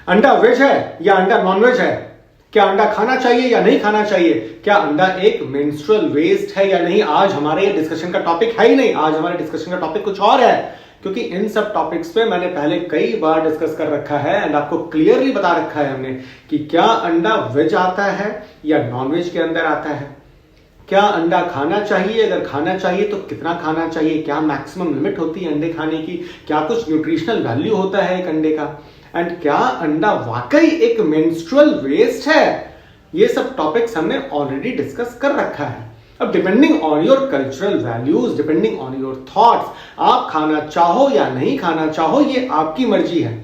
अंडा वेज है या अंडा नॉनवेज है? क्या अंडा खाना चाहिए या नहीं खाना चाहिए? क्या अंडा एक मेंस्ट्रुअल वेस्ट है या नहीं? आज हमारे डिस्कशन का टॉपिक है ही नहीं, आज हमारे डिस्कशन का टॉपिक कुछ और है, क्योंकि इन सब टॉपिक्स पे मैंने पहले कई बार डिस्कस कर रखा है एंड आपको क्लियरली बता रखा है हमने कि क्या अंडा वेज आता है या नॉनवेज के अंदर आता है, क्या अंडा खाना चाहिए, अगर खाना चाहिए तो कितना खाना चाहिए, क्या मैक्सिमम लिमिट होती है अंडे खाने की, क्या कुछ न्यूट्रिशनल वैल्यू होता है एक अंडे का, एंड क्या अंडा वाकई एक मेंस्ट्रुअल वेस्ट है। ये सब टॉपिक्स हमने ऑलरेडी डिस्कस कर रखा है। अब depending on your cultural values, depending on your thoughts, आप खाना चाहो या नहीं खाना चाहो ये आपकी मर्जी है।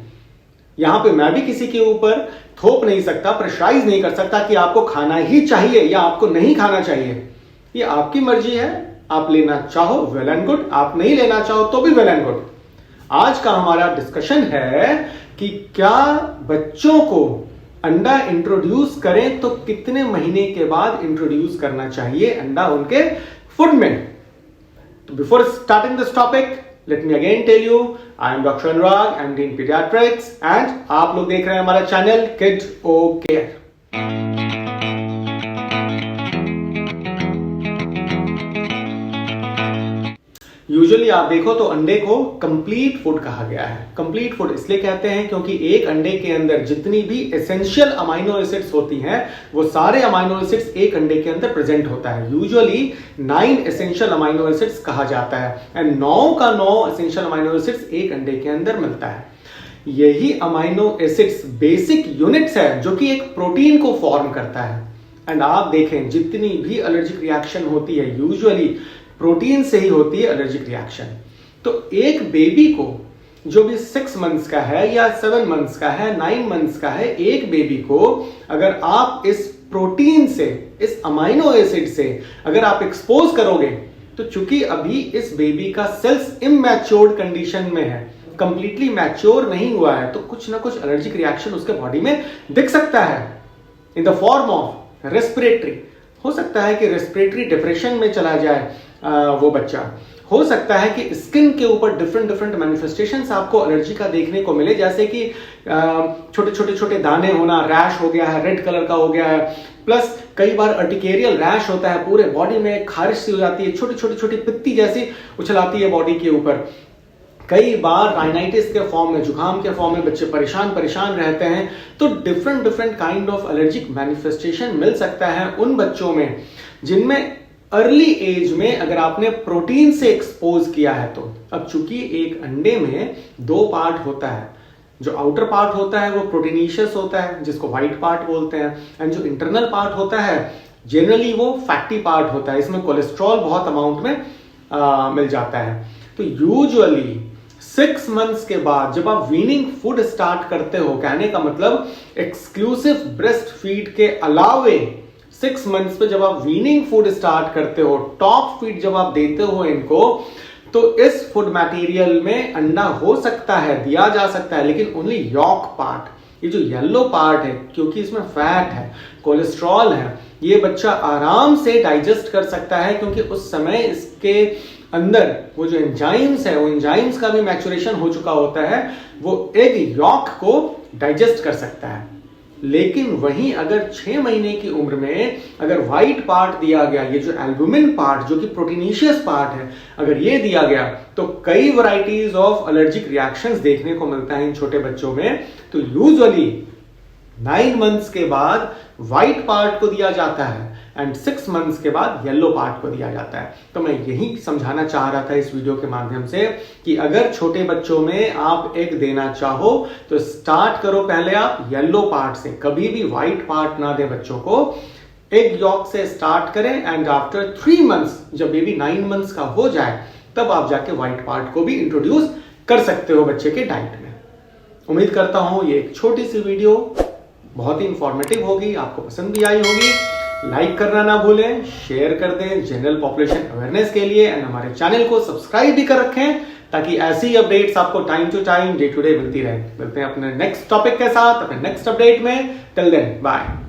यहां पे मैं भी किसी के ऊपर थोप नहीं सकता, प्रेशराइज नहीं कर सकता कि आपको खाना ही चाहिए या आपको नहीं खाना चाहिए। ये आपकी मर्जी है, आप लेना चाहो वेल एंड गुड, आप नहीं लेना चाहो तो भी वेल एंड गुड। आज का हमारा डिस्कशन है कि क्या बच्चों को अंडा इंट्रोड्यूस करें तो कितने महीने के बाद इंट्रोड्यूस करना चाहिए अंडा उनके फूड में। तो before starting this topic let me again tell you, I am doctor Anurag, I am dean paediatrics and आप लोग देख रहे हैं हमारा channel Kid O Care. Usually आप देखो तो अंडे को कंप्लीट फूड कहा गया है। कंप्लीट फूड इसलिए कहते हैं क्योंकि एक अंडे के अंदर जितनी भी एसेंशियल अमाइनो एसिड्स होती हैं वो सारे अमाइनो एसिड्स एक अंडे के अंदर प्रेजेंट होता है। यूजुअली 9 एसेंशियल अमाइनो एसिड्स कहा जाता है एंड 9 का 9 एसेंशियल अमाइनो एसिड्स एक अंडे के अंदर मिलता है। यही अमाइनो एसिड्स बेसिक यूनिट्स है जो कि एक प्रोटीन को फॉर्म करता है। एंड आप देखें जितनी भी एलर्जिक रिएक्शन होती है यूजुअली प्रोटीन से ही होती है एलर्जिक रिएक्शन। तो एक बेबी को जो भी 6 मंथ्स का है या 7 मंथ्स का है, 9 मंथ्स का है, एक बेबी को अगर आप इस प्रोटीन से, इस अमाइनो एसिड से अगर आप एक्सपोज करोगे तो चूंकि अभी इस बेबी का सेल्स इमैच्योर्ड कंडीशन में है, कंप्लीटली मैच्योर नहीं हुआ है, तो कुछ ना कुछ एलर्जिक रिएक्शन उसके बॉडी में दिख सकता है in the form of respiratory. हो सकता है कि रेस्पिरेटरी डिप्रेशन में चला जाए वो बच्चा, हो सकता है कि स्किन के ऊपर डिफरेंट मैनिफेस्टेशंस आपको एलर्जी का देखने को मिले, जैसे कि छोटे दाने होना, रैश हो गया है, रेड कलर का हो गया है, प्लस कई बार अर्टिकेरियल रैश होता है, पूरे बॉडी में खारिश सी हो जाती है, छोटी पित्ती जैसी उछलाती है बॉडी के ऊपर। कई बार राइनाइटिस के फॉर्म में, जुकाम के फॉर्म में बच्चे परेशान रहते हैं। तो different kind of allergic manifestation मिल सकता है उन बच्चों में जिनमें अर्ली एज में अगर आपने प्रोटीन से एक्सपोज किया है तो। अब चूंकि एक अंडे में 2 पार्ट होता है, जो आउटर पार्ट होता है वो प्रोटीनीशियस होता है जिसको व्हाइट पार्ट बोलते हैं, एंड जो इंटरनल पार्ट होता है जनरली वो फैटी पार्ट होता है, इसमें कोलेस्ट्रॉल बहुत अमाउंट में मिल जाता है। तो यूजुअली 6 मंथ्स के बाद जब आप वीनिंग फूड स्टार्ट करते हो, कहने का मतलब एक्सक्लूसिव ब्रेस्ट फीड के अलावे 6 मंथ्स पे जब आप वीनिंग फूड स्टार्ट करते हो, टॉप फीड जब आप देते हो इनको, तो इस फूड मटेरियल में अंडा हो सकता है, दिया जा सकता है, लेकिन ओनली यॉक पार्ट, ये जो येलो पार्ट है, क्योंकि इसमें फैट है, कोलेस्ट्रॉल है, ये बच्चा आराम से डाइजेस्ट कर सकता है क्योंकि उस समय इसके अंदर वो जो एंजाइम्स है, वो एंजाइम्स का भी मैच्योरेशन हो चुका होता है, वो एग यॉक को डाइजेस्ट कर सकता है। लेकिन वहीं अगर 6 महीने की उम्र में अगर व्हाइट पार्ट दिया गया, ये जो एल्बुमिन पार्ट जो कि प्रोटीनीशियस पार्ट है, अगर ये दिया गया तो कई वैरायटीज ऑफ एलर्जिक रिएक्शंस देखने को मिलता है इन छोटे बच्चों में। तो यूजुअली 9 मंथ्स के बाद व्हाइट पार्ट को दिया जाता है एंड 6 मंथ्स के बाद येलो पार्ट को दिया जाता है। तो मैं यही समझाना चाह रहा था इस वीडियो के माध्यम से कि अगर छोटे बच्चों में आप एग देना चाहो तो स्टार्ट करो पहले आप येलो पार्ट से, कभी भी व्हाइट पार्ट ना दें बच्चों को, एग यॉक से स्टार्ट करें एंड आफ्टर 3 मंथ्स जब बेबी 9 मंथ्स का हो जाए तब आप जाके व्हाइट पार्ट को भी इंट्रोड्यूस कर सकते हो बच्चे के डाइट में। उम्मीद करता हूं ये एक छोटी सी वीडियो बहुत ही इंफॉर्मेटिव होगी, आपको पसंद भी आई होगी। लाइक करना ना भूलें, शेयर कर दें जनरल पॉपुलेशन अवेयरनेस के लिए, एंड हमारे चैनल को सब्सक्राइब भी कर रखें ताकि ऐसी अपडेट्स आपको time to time, day to day मिलती रहे। मिलते हैं अपने नेक्स्ट टॉपिक के साथ, अपने नेक्स्ट अपडेट में। Till then bye.